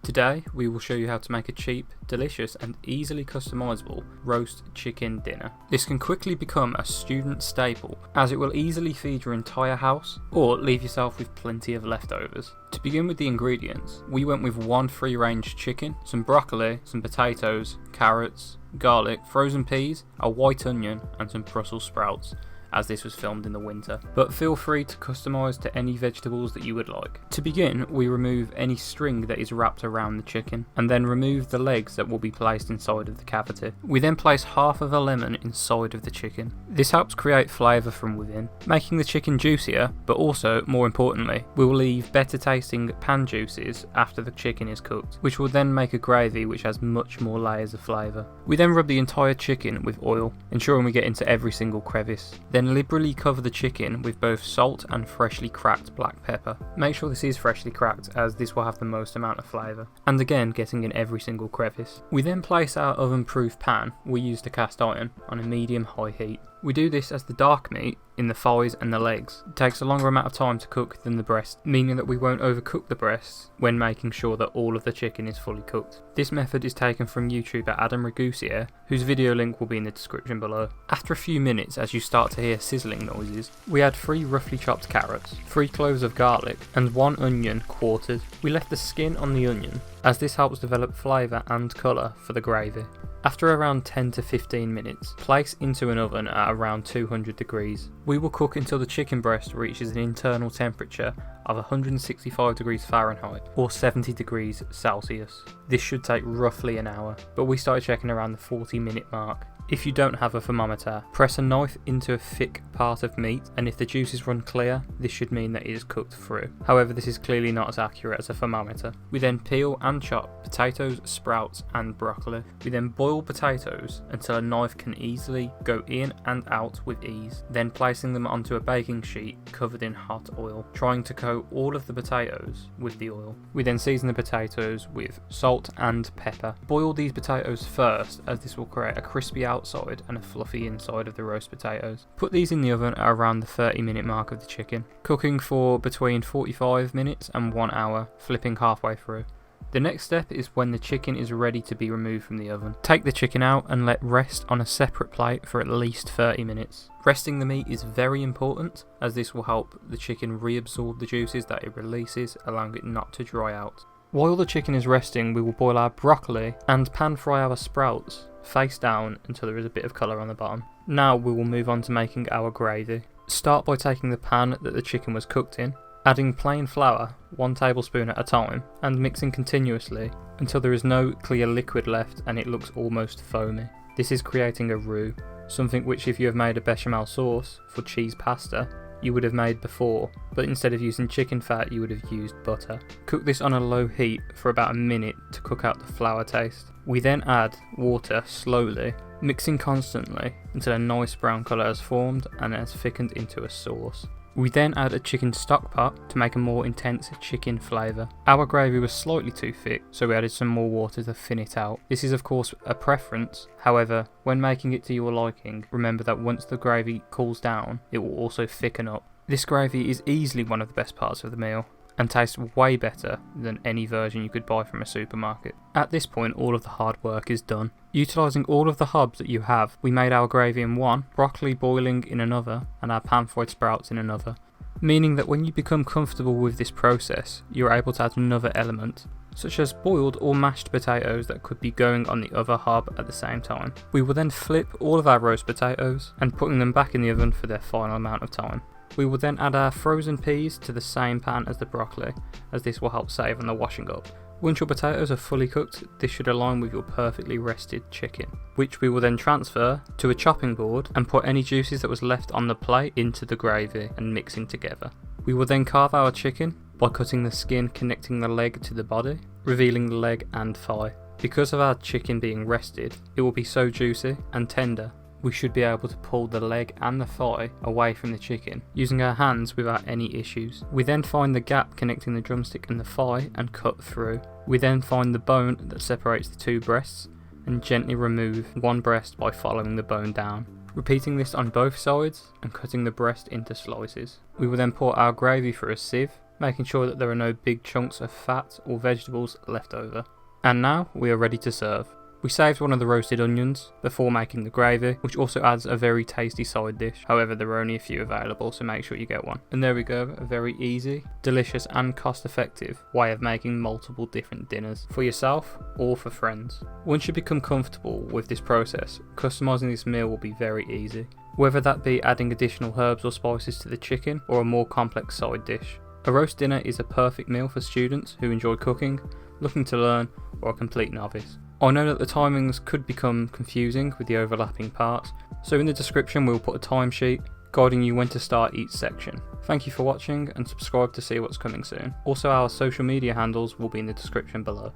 Today we will show you how to make a cheap, delicious and easily customizable roast chicken dinner. This can quickly become a student staple as it will easily feed your entire house or leave yourself with plenty of leftovers. To begin with the ingredients, we went with one free range chicken, some broccoli, some potatoes, carrots, garlic, frozen peas, a white onion and some Brussels sprouts, as this was filmed in the winter, but feel free to customise to any vegetables that you would like. To begin, we remove any string that is wrapped around the chicken, and then remove the legs that will be placed inside of the cavity. We then place half of a lemon inside of the chicken. This helps create flavour from within, making the chicken juicier, but also, more importantly, we will leave better tasting pan juices after the chicken is cooked, which will then make a gravy which has much more layers of flavour. We then rub the entire chicken with oil, ensuring we get into every single crevice. Then liberally cover the chicken with both salt and freshly cracked black pepper. Make sure this is freshly cracked as this will have the most amount of flavour, and again getting in every single crevice. We then place our oven-proof pan, we used a cast iron, on a medium-high heat. We do this as the dark meat, in the thighs and the legs, takes a longer amount of time to cook than the breast, meaning that we won't overcook the breasts when making sure that all of the chicken is fully cooked. This method is taken from YouTuber Adam Ragusier, whose video link will be in the description below. After a few minutes, as you start to hear sizzling noises, we add 3 roughly chopped carrots, 3 cloves of garlic and 1 onion quartered. We left the skin on the onion, as this helps develop flavour and colour for the gravy. After around 10 to 15 minutes, place into an oven at around 200 degrees. We will cook until the chicken breast reaches an internal temperature of 165 degrees Fahrenheit or 70 degrees Celsius. This should take roughly an hour, but we started checking around the 40-minute mark. If you don't have a thermometer, press a knife into a thick part of meat, and if the juices run clear, this should mean that it is cooked through. However, this is clearly not as accurate as a thermometer. We then peel and chop potatoes, sprouts and broccoli. We then boil potatoes until a knife can easily go in and out with ease, then placing them onto a baking sheet covered in hot oil, trying to coat all of the potatoes with the oil. We then season the potatoes with salt and pepper. Boil these potatoes first, as this will create a crispy outside and a fluffy inside of the roast potatoes. Put these in the oven at around the 30-minute mark of the chicken, cooking for between 45 minutes and 1 hour, flipping halfway through. The next step is when the chicken is ready to be removed from the oven. Take the chicken out and let rest on a separate plate for at least 30 minutes. Resting the meat is very important, as this will help the chicken reabsorb the juices that it releases, allowing it not to dry out. While the chicken is resting, we will boil our broccoli and pan fry our sprouts face down until there is a bit of colour on the bottom. Now we will move on to making our gravy. Start by taking the pan that the chicken was cooked in, adding plain flour 1 tablespoon at a time and mixing continuously until there is no clear liquid left and it looks almost foamy. This is creating a roux, something which if you have made a bechamel sauce for cheese pasta you would have made before, but instead of using chicken fat you would have used butter. Cook this on a low heat for about a minute to cook out the flour taste. We then add water slowly, mixing constantly until a nice brown colour has formed and has thickened into a sauce. We then add a chicken stock pot to make a more intense chicken flavour. Our gravy was slightly too thick, so we added some more water to thin it out. This is of course a preference, however, when making it to your liking, remember that once the gravy cools down, it will also thicken up. This gravy is easily one of the best parts of the meal, and tastes way better than any version you could buy from a supermarket. At this point, all of the hard work is done. Utilising all of the hubs that you have, we made our gravy in one, broccoli boiling in another, and our pan-fried sprouts in another, meaning that when you become comfortable with this process, you're able to add another element, such as boiled or mashed potatoes that could be going on the other hub at the same time. We will then flip all of our roast potatoes and putting them back in the oven for their final amount of time. We will then add our frozen peas to the same pan as the broccoli, as this will help save on the washing up. Once your potatoes are fully cooked, this should align with your perfectly rested chicken, which we will then transfer to a chopping board and put any juices that was left on the plate into the gravy and mixing together. We will then carve our chicken by cutting the skin connecting the leg to the body, revealing the leg and thigh. Because of our chicken being rested, it will be so juicy and tender, we should be able to pull the leg and the thigh away from the chicken using our hands without any issues. We then find the gap connecting the drumstick and the thigh and cut through. We then find the bone that separates the 2 breasts and gently remove one breast by following the bone down. Repeating this on both sides and cutting the breast into slices. We will then pour our gravy through a sieve making sure that there are no big chunks of fat or vegetables left over. And now we are ready to serve. We saved one of the roasted onions before making the gravy, which also adds a very tasty side dish. However, there are only a few available, so make sure you get one. And there we go, a very easy, delicious and cost effective way of making multiple different dinners for yourself or for friends. Once you become comfortable with this process, customizing this meal will be very easy. Whether that be adding additional herbs or spices to the chicken or a more complex side dish. A roast dinner is a perfect meal for students who enjoy cooking, looking to learn, or a complete novice. I know that the timings could become confusing with the overlapping parts, so in the description we'll put a timesheet guiding you when to start each section. Thank you for watching and subscribe to see what's coming soon. Also, our social media handles will be in the description below.